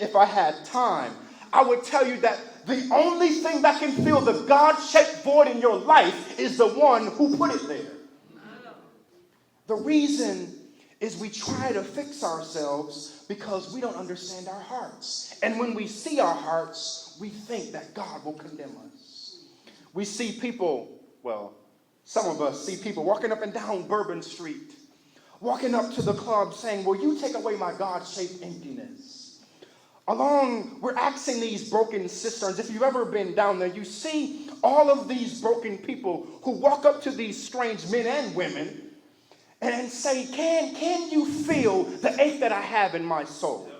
if I had time, I would tell you that the only thing that can fill the God-shaped void in your life is the one who put it there. The reason is we try to fix ourselves because we don't understand our hearts. And when we see our hearts, we think that God will condemn us. We see people, some of us see people walking up and down Bourbon Street, walking up to the club saying, will you take away my God-shaped emptiness? We're asking these broken cisterns. If you've ever been down there, you see all of these broken people who walk up to these strange men and women and say, can you feel the ache that I have in my soul?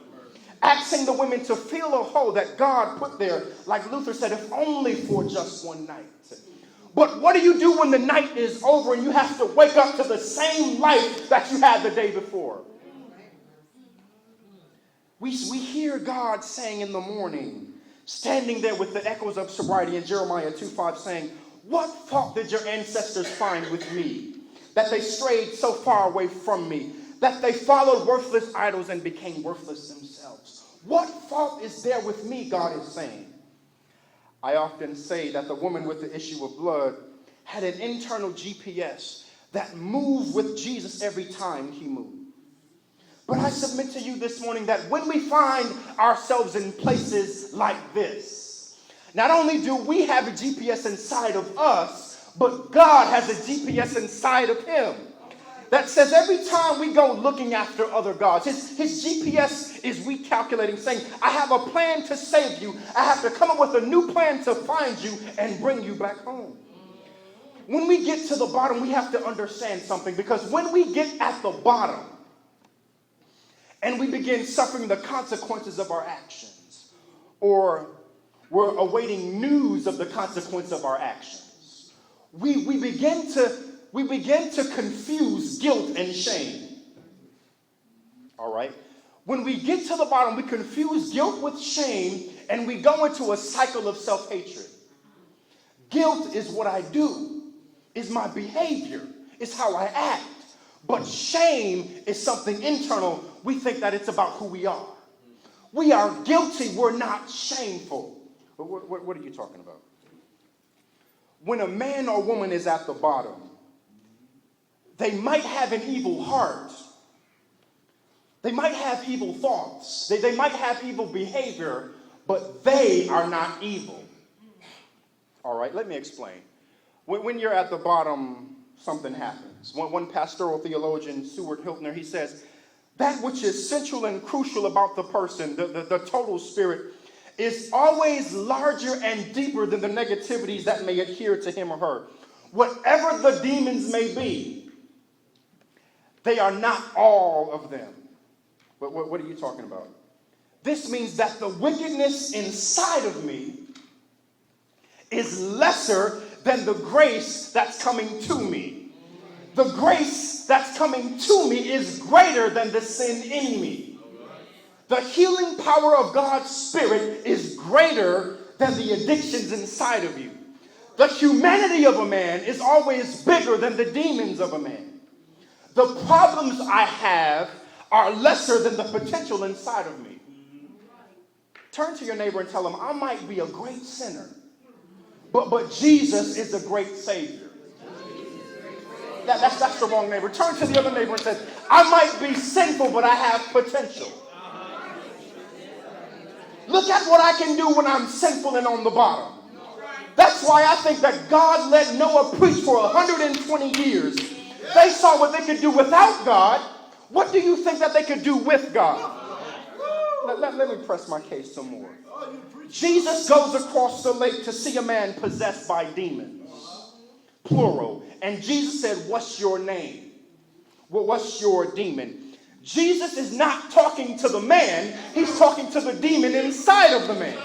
Asking the women to fill a hole that God put there, like Luther said, if only for just one night. But what do you do when the night is over and you have to wake up to the same life that you had the day before? We hear God saying in the morning, standing there with the echoes of sobriety in Jeremiah 2:5 saying, what fault did your ancestors find with me? That they strayed so far away from me, that they followed worthless idols and became worthless themselves. What fault is there with me, God is saying? I often say that the woman with the issue of blood had an internal GPS that moved with Jesus every time he moved. But I submit to you this morning that when we find ourselves in places like this, not only do we have a GPS inside of us, but God has a GPS inside of him that says every time we go looking after other gods, his GPS is recalculating, saying, I have a plan to save you. I have to come up with a new plan to find you and bring you back home. When we get to the bottom, we have to understand something, because when we get at the bottom and we begin suffering the consequences of our actions, or we're awaiting news of the consequence of our actions, we begin to confuse guilt and shame. All right? When we get to the bottom, we confuse guilt with shame, and we go into a cycle of self-hatred. Guilt is what I do, is my behavior, is how I act. But shame is something internal. We think that it's about who we are. We are guilty. We're not shameful. But what are you talking about? When a man or woman is at the bottom, they might have an evil heart. They might have evil thoughts. They might have evil behavior, but they are not evil. All right, let me explain. When you're at the bottom, something happens. One pastoral theologian, Stuart Hiltner, he says, that which is central and crucial about the person, the total spirit, is always larger and deeper than the negativities that may adhere to him or her. Whatever the demons may be, they are not all of them. But what are you talking about? This means that the wickedness inside of me is lesser than the grace that's coming to me. The grace that's coming to me is greater than the sin in me. The healing power of God's Spirit is greater than the addictions inside of you. The humanity of a man is always bigger than the demons of a man. The problems I have are lesser than the potential inside of me. Turn to your neighbor and tell him, I might be a great sinner, but Jesus is a great Savior. That's the wrong neighbor. Turn to the other neighbor and say, I might be sinful, but I have potential. Look at what I can do when I'm sinful and on the bottom. That's why I think that God let Noah preach for 120 years. They saw what they could do without God. What do you think that they could do with God? Let me press my case some more. Jesus goes across the lake to see a man possessed by demons, plural. And Jesus said, what's your name? Well, what's your demon? Jesus is not talking to the man. He's talking to the demon inside of the man.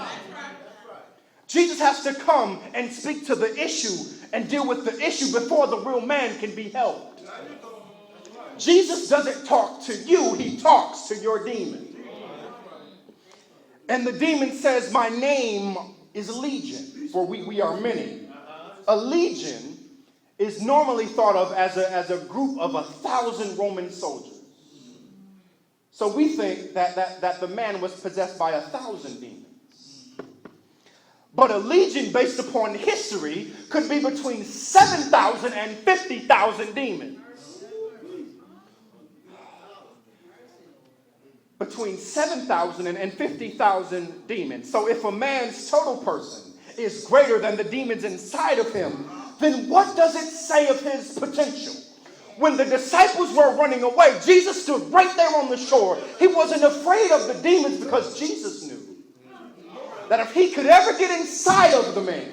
Jesus has to come and speak to the issue and deal with the issue before the real man can be helped. Jesus doesn't talk to you. He talks to your demon. And the demon says, my name is Legion, for we are many. A legion is normally thought of as a group of 1,000 Roman soldiers. So we think that the man was possessed by 1,000 demons. But a legion, based upon history, could be between 7,000 and 50,000 demons. Between 7,000 and 50,000 demons. So if a man's total person is greater than the demons inside of him, then what does it say of his potential? When the disciples were running away, Jesus stood right there on the shore. He wasn't afraid of the demons because Jesus knew that if he could ever get inside of the man,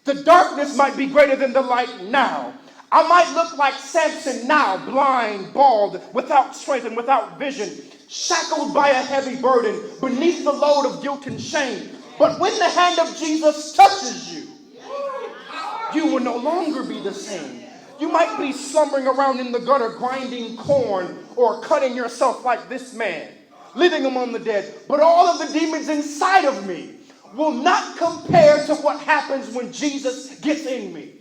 the darkness might be greater than the light now. I might look like Samson now, blind, bald, without strength and without vision, shackled by a heavy burden, beneath the load of guilt and shame. But when the hand of Jesus touches you, you will no longer be the same. You might be slumbering around in the gutter, grinding corn, or cutting yourself like this man, living among the dead. But all of the demons inside of me will not compare to what happens when Jesus gets in me.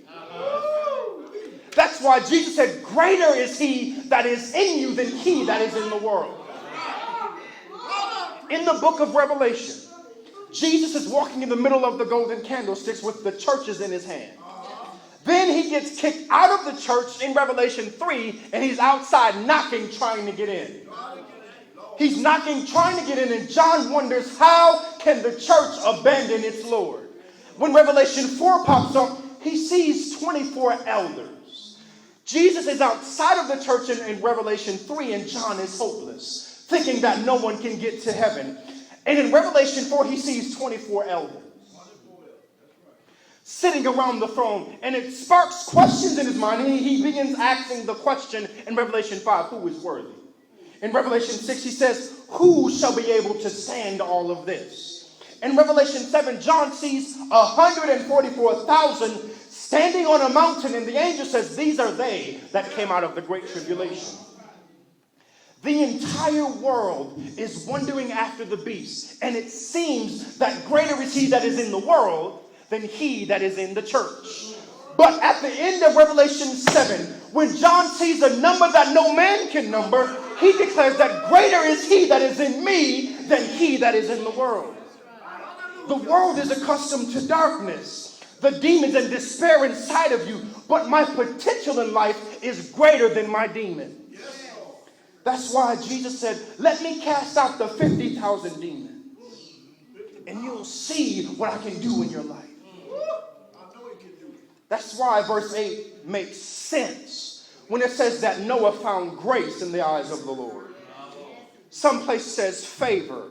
That's why Jesus said, greater is he that is in you than he that is in the world. In the book of Revelation, Jesus is walking in the middle of the golden candlesticks with the churches in his hand. Then he gets kicked out of the church in Revelation 3, and he's outside knocking, trying to get in. He's knocking, trying to get in, and John wonders, how can the church abandon its Lord? When Revelation 4 pops up, he sees 24 elders. Jesus is outside of the church in Revelation 3, and John is hopeless, thinking that no one can get to heaven. And in Revelation 4, he sees 24 elders sitting around the throne, and it sparks questions in his mind. He begins asking the question in Revelation 5, who is worthy? In Revelation 6, he says, who shall be able to stand all of this? In Revelation 7, John sees 144,000 standing on a mountain, and the angel says, these are they that came out of the great tribulation. The entire world is wondering after the beast, and it seems that greater is he that is in the world than he that is in the church. But at the end of Revelation 7, when John sees a number that no man can number, he declares that greater is he that is in me than he that is in the world. The world is accustomed to darkness, the demons and despair inside of you, but my potential in life is greater than my demons. That's why Jesus said, let me cast out the 50,000 demons, and you'll see what I can do in your life. That's why verse 8 makes sense when it says that Noah found grace in the eyes of the Lord. Some place says favor.